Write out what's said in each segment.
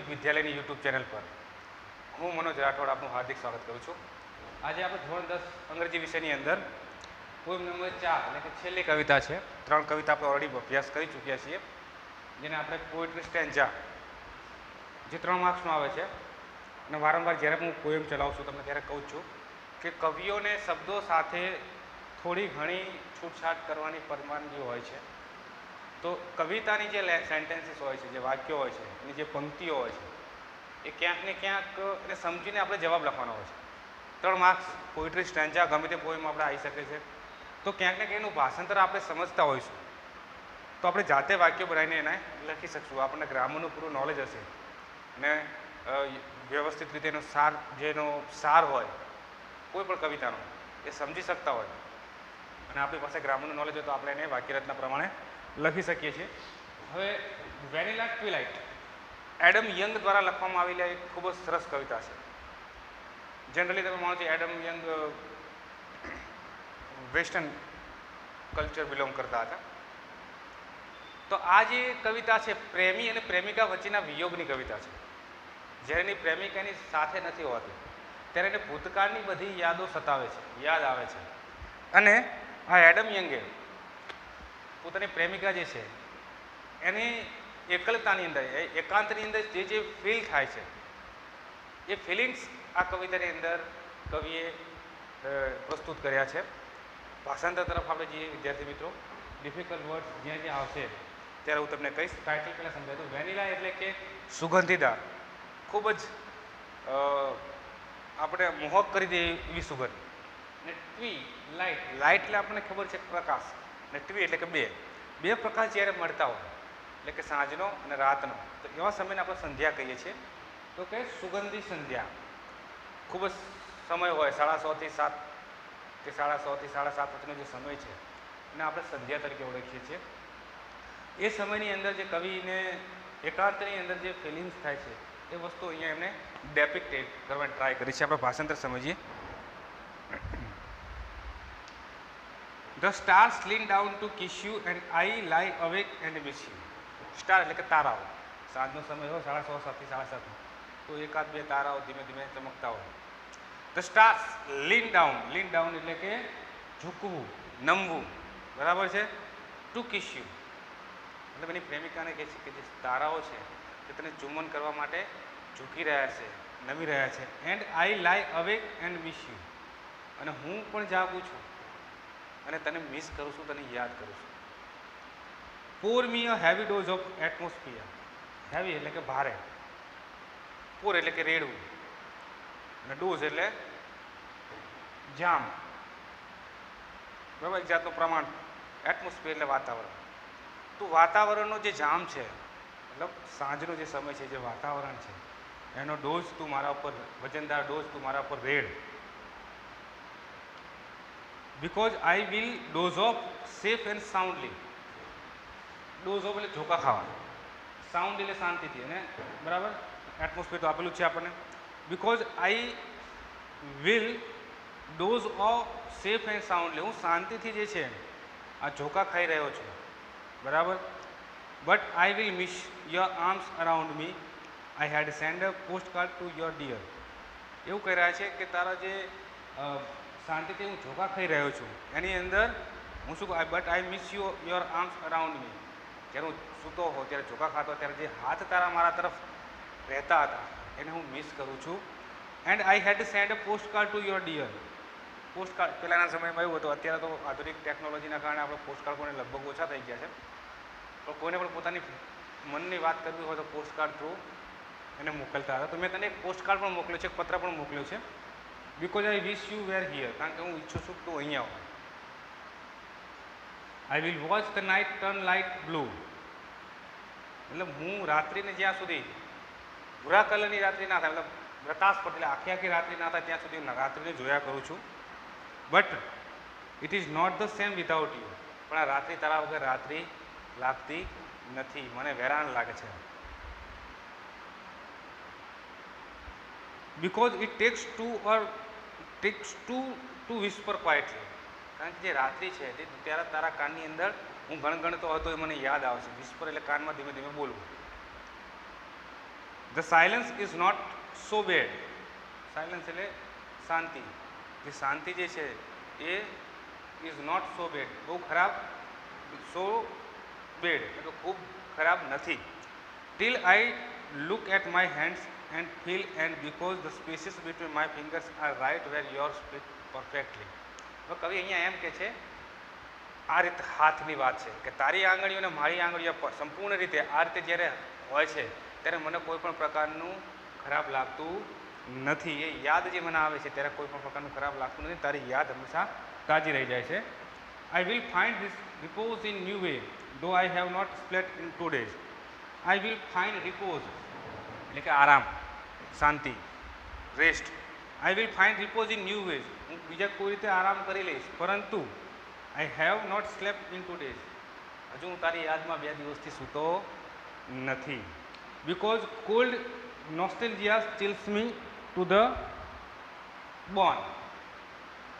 વિદ્યાલયની YouTube channel પર હું મનોજ રાઠોડ આપનું હાર્દિક સ્વાગત કરું છું. આજે આપણે ધોરણ 10 અંગ્રેજી વિષયની અંદર પોએમ નંબર 4 એટલે કે છેલ્લી કવિતા છે. 3 કવિતા આપણે ઓલરેડી અભ્યાસ કરી ચૂક્યા છીએ, જેને આપણે પોએટ્રી સ્ટેન્જા જે 3 માર્ક્સમાં આવે છે. અને વારંવાર જ્યારે હું પોએમ ચલાવું છું તમને ત્યારે કહું છું કે કવિઓને શબ્દો સાથે થોડી ઘણી છૂટછાટ કરવાની પરવાનગી હોય છે. તો કવિતાની જે સેન્ટેન્સીસ હોય છે, જે વાક્યો હોય છે, એની જે પંક્તિઓ હોય છે, એ ક્યાંક ને ક્યાંક એને સમજીને આપણે જવાબ લખવાનો હોય છે. 3 માર્ક્સ પોએટ્રી સ્ટેન્જા ગમે તે પોએમ આપણે આવી શકે છે. તો ક્યાંક ને ક્યાંક એનું ભાષાંતર આપણે સમજતા હોઈશું તો આપણે જાતે વાક્યો બનાવીને એને લખી શકશું. આપણને ગ્રામરનું પૂરું નોલેજ હશે ને વ્યવસ્થિત રીતે એનો જેનો સાર હોય કોઈ પણ કવિતાનો એ સમજી શકતા હોય અને આપણી પાસે ગ્રામરનું નોલેજ હોય તો આપણે એને વાક્યરચના પ્રમાણે લખી શકીએ છીએ. હવે વેનીલા ટ્વિલાઇટ એડમ યંગ દ્વારા લખવામાં આવેલી એક ખૂબ જ સરસ કવિતા છે. જનરલી તમે માનો છો Adam young western culture belong કરતા હતા. તો આ જે કવિતા છે પ્રેમી અને પ્રેમિકા વચ્ચેના વિયોગની કવિતા છે. જ્યારે એની પ્રેમિકાની સાથે નથી હોતી ત્યારે એને ભૂતકાળની બધી યાદો સતાવે છે, યાદ આવે છે. અને આ એડમ યંગે પોતાની પ્રેમિકા જે છે એની એકલતાની અંદર, એકાંતની અંદર જે ફીલ થાય છે એ ફિલિંગ્સ આ કવિતાની અંદર કવિએ પ્રસ્તુત કર્યા છે. ભાષાંતર તરફ આપણે જઈએ વિદ્યાર્થી મિત્રો. ડિફિકલ્ટ વર્ડ્સ જ્યાં જ્યાં આવશે ત્યારે હું તમને કહીશ. ટાઇટલ પહેલાં સમજાવી દઉં. વેનીલા એટલે કે સુગંધીદાર, ખૂબ જ આપણે મોહક કરી દે એવી સુગંધ. ને ટ્વી લાઇટ, લાઇટ એટલે આપણને ખબર છે પ્રકાશ, ને ટ્વી એટલે કે બે પ્રકાશ જ્યારે મળતા હોય એટલે કે સાંજનો અને રાતનો, તો એવા સમયને આપણે સંધ્યા કહીએ છીએ. તો કે સુગંધી સંધ્યા ખૂબ જ સમય હોય 6:30 થી 7 કે 6:30 થી 7:30 વચ્ચેનો જે સમય છે એને આપણે સંધ્યા તરીકે ઓળખીએ છીએ. એ સમયની અંદર જે કવિને એકાંતની અંદર જે ફિલિંગ્સ થાય છે એ વસ્તુ અહીંયા એમને ડેપિક્ટેડ કરવાની ટ્રાય કરી છે. આપણે ભાષાંતર સમજીએ. The stars lean down to kiss you and I lie awake and miss you. Star એટલે કે તારાઓ. સાંજનો સમય હોય 6:30 થી 7:30 તો એકાદ બે તારાઓ ધીમે ધીમે ચમકતા હોય. The stars lean down એટલે કે ઝૂકવું, નમવું, બરાબર છે. To kiss you એટલે એની પ્રેમિકાને કહે છે કે જે તારાઓ છે તે તને ચુંબન કરવા માટે ઝૂકી રહ્યા છે, નમી રહ્યા છે. એન્ડ આઈ લાઈ અવેક એન્ડ મિસ યુ, અને હું પણ જાગું છું અને તને મિસ કરું છું, તને યાદ કરું છું. Pour me a heavy dose of atmosphere. Heavy એટલે કે ભારે, પોર એટલે કે રેડવું, અને ડોઝ એટલે જામ, બરાબર, એક જાતનું પ્રમાણ. એટમોસ્ફિયર એટલે વાતાવરણ. તો વાતાવરણનો જે જામ છે મતલબ સાંજનો જે સમય છે, જે વાતાવરણ છે એનો ડોઝ તું મારા ઉપર, વજનદાર ડોઝ તું મારા ઉપર રેડ. Because I will doze off safe and soundly. Doze off એટલે ઝોકા ખાવા, સાઉન્ડ એટલે શાંતિથી, અને બરાબર એટમોસ્ફિયર તો આપેલું જ છે આપણને. Because I will doze off safe and soundly, હું શાંતિથી જે છે આ ઝોકા ખાઈ રહ્યો છું, બરાબર. But I will miss your arms around me, I had send a postcard to your dear. એવું કહી રહ્યા છે કે તારા જે શાંતિથી હું ઝોકા ખાઈ રહ્યો છું એની અંદર હું શું, but I miss your arms around મી. જ્યારે હું સૂતો હો ત્યારે ઝોકા ખાતો ત્યારે જે હાથ તારા મારા તરફ રહેતા હતા એને હું મિસ કરું છું. And I had send a postcard to your dear. Postcard પહેલાંના સમયમાં એવું હતું, અત્યારે તો આધુનિક ટેકનોલોજીના કારણે આપણે પોસ્ટ કાર્ડ કોઈને લગભગ ઓછા થઈ ગયા છે, પણ કોઈને પણ પોતાની મનની વાત કરવી હોય તો પોસ્ટ કાર્ડ થ્રુ એને મોકલતા હતા. તો મેં તને એક પોસ્ટ કાર્ડ પણ મોકલ્યો છે, એક પત્ર પણ મોકલ્યો છે. Because I wish you were here, કારણ કે હું ઈચ્છું છું કે તું અહીંયા હોય. I will watch the night turn light blue, એટલે હું રાત્રિને જ્યાં સુધી ભૂરા કલરની રાત્રિ ના થાય, મતલબ પ્રકાશ પડે એટલે આખી રાત્રિ ના થાય ત્યાં સુધી હું રાત્રિને જોયા કરું છું. But it is not the same without you, પણ આ રાત્રિ તારા વગર રાત્રિ લાગતી નથી, મને વેરાન લાગે છે. Because it takes to whisper quietly, કારણ કે જે રાત્રિ છે તે ત્યારે તારા કાનની અંદર હું ગણગણતો હતો એ મને યાદ આવે છે. વિસ્પર એટલે કાનમાં ધીમે ધીમે બોલવું. The silence is not so bad. Silence એટલે શાંતિ. જે શાંતિ જે છે એ ઇઝ નોટ સો બેડ, બહુ ખરાબ, સો બેડ એટલે ખૂબ ખરાબ નથી. Till I look at my hands and feel and because the spaces between my fingers are right where yours fit perfectly. હવે કવિ અહીંયા એમ કે છે આ રીતે હાથની વાત છે કે તારી આંગળીઓ અને મારી આંગળીઓ સંપૂર્ણ રીતે આ રીતે જ્યારે હોય છે ત્યારે મને કોઈ પણ પ્રકારનું ખરાબ લાગતું નથી. એ યાદ જે મને આવે છે ત્યારે કોઈ પણ પ્રકારનું ખરાબ લાગતું નથી. તારી યાદ હંમેશા તાજી રહી જાય છે. I will find this repose in new way though I have not slept in 2 days. I will find repose એટલે કે આરામ, શાંતિ, rest. I will find repose in new ways, હું બીજા કોઈ રીતે આરામ કરી લઈશ, પરંતુ I have not slept in 2 days, હજુ હું તારી યાદમાં 2 દિવસથી સૂતો નથી. Because cold nostalgia chills me to the bone.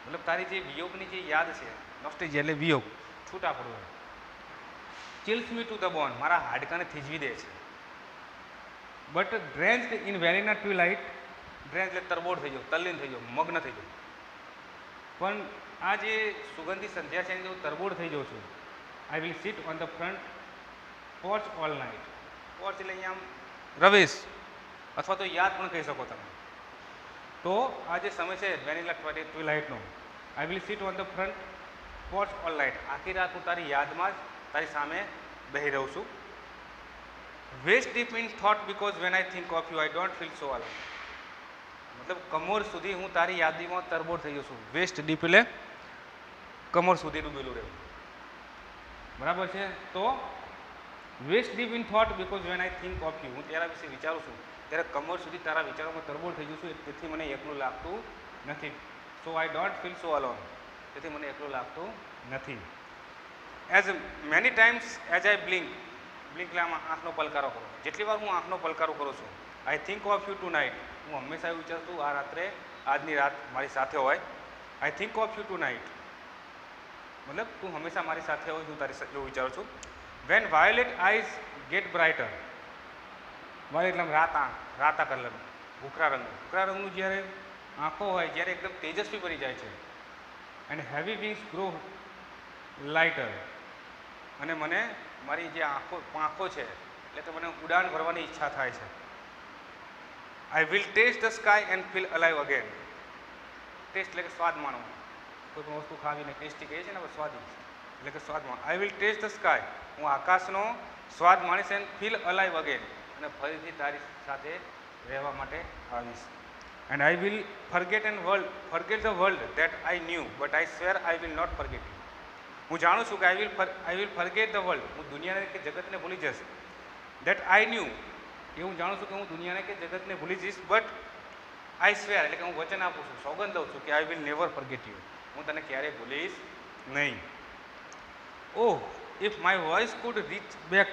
મતલબ તારી જે વિયોગની જે યાદ છે, નોસ્ટેલ્જિયા એટલે વિયોગ, છૂટા પડવું, ચિલ્સ મી ટુ ધ બોન, મારા હાડકાને થીજવી દે છે. બટ ડ્રેન્ચ્ડ ઇન વેરીના ટ્વીલાઇટ, ડ્રેન્ચ એટલે તરબોળ થઈ ગયો, તલ્લીન થઈ ગયો, મગ્ન થઈ ગયો. પણ આ જે સુગંધી સંધ્યા છે એની હું તરબોળ થઈ જાઉં છું. આઈ will sit on the front porch all night. Porch એટલે અહીંયા આમ રવેશ અથવા તો યાદ પણ કહી શકો તમે. તો આ જે સમય છે વેનીલા ટ્વીલાઇટનો, I will sit on the front porch all night, આખી રાત હું તારી યાદમાં જ તારી સામે બેહી રહું છું. Waist deep in thought because when I think of you I don't feel so alone. મતલબ કમર સુધી હું તારી યાદીમાં તરબોળ થઈ જઉં છું. વેસ્ટ ડીપ એટલે કમર સુધી ડૂબેલું રહેવું, બરાબર છે. તો waist deep in thought because when I think of you, હું તારા વિશે વિચારું છું ત્યારે કમર સુધી તારા વિચારોમાં તરબોળ થઈ જઉં છું, તેથી મને એકલું લાગતું નથી. So I don't feel so alone, તેથી મને એકલું લાગતું નથી. As many times as I blink, blink એટલે આમાં આંખનો પલકારો કરો, જેટલી વાર હું આંખનો પલકારો કરું છું. I think of you tonight, હું હંમેશા એવું વિચારું છું આ રાત્રે, આજની રાત મારી સાથે હોય. I think of you tonight, મતલબ તું હંમેશા મારી સાથે હોય, હું તારી એવું વિચારું છું. When violet eyes get brighter, violet એટલે રાતા કલર, ભૂખરા રંગ, ભૂખરા રંગનું જ્યારે આંખો હોય જ્યારે એકદમ તેજસ્વી બની જાય છે. And heavy wings grow lighter, અને મને મારી જે પાંખો છે એટલે કે મને ઉડાન ભરવાની ઈચ્છા થાય છે. I will taste the sky and feel alive again. Taste એટલે કે સ્વાદ માણવો, કોઈ પણ વસ્તુ ખાવીને ટેસ્ટી કહીએ છીએ ને, સ્વાદિષ્ટ એટલે કે સ્વાદ માણવો. I will taste the sky, હું આકાશનો સ્વાદ માણીશ, એન્ડ ફીલ અલાઇવ અગેન, અને ફરીથી તારી સાથે રહેવા માટે આવીશ. And I will forget the world that I knew but I swear I will not forget you. હું જાણું છું કે I will forget the world, હું દુનિયાને કે જગતને ભૂલી જઈશ. ધેટ આઈ ન્યૂ, એ હું જાણું છું કે હું દુનિયાને કે જગતને ભૂલી જઈશ. બટ આઈ સ્વેર એટલે કે હું વચન આપું છું, સોગંદ લઉં છું કે I will never forget you, હું તને ક્યારેય ભૂલીશ નહીં. Oh if my voice could reach back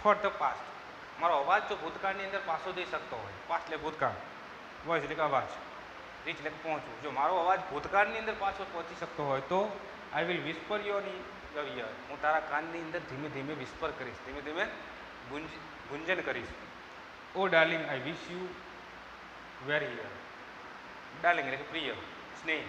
through the past, મારો અવાજ જો ભૂતકાળની અંદર પાછો જઈ શકતો હોય, પાસ્ટ એટલે ભૂતકાળ, વોઇસ એટલે કે અવાજ, રીચ એટલે પહોંચવું, જો મારો અવાજ ભૂતકાળની અંદર પાછો પહોંચી શકતો હોય તો I will whisper your year, હું તારા કાનની અંદર ધીમે ધીમે વિસ્પર કરીશ, ધીમે ધીમે ગુંજન કરીશ. Oh darling I wish you were here. Darling એટલે કે પ્રિય, સ્નેહ,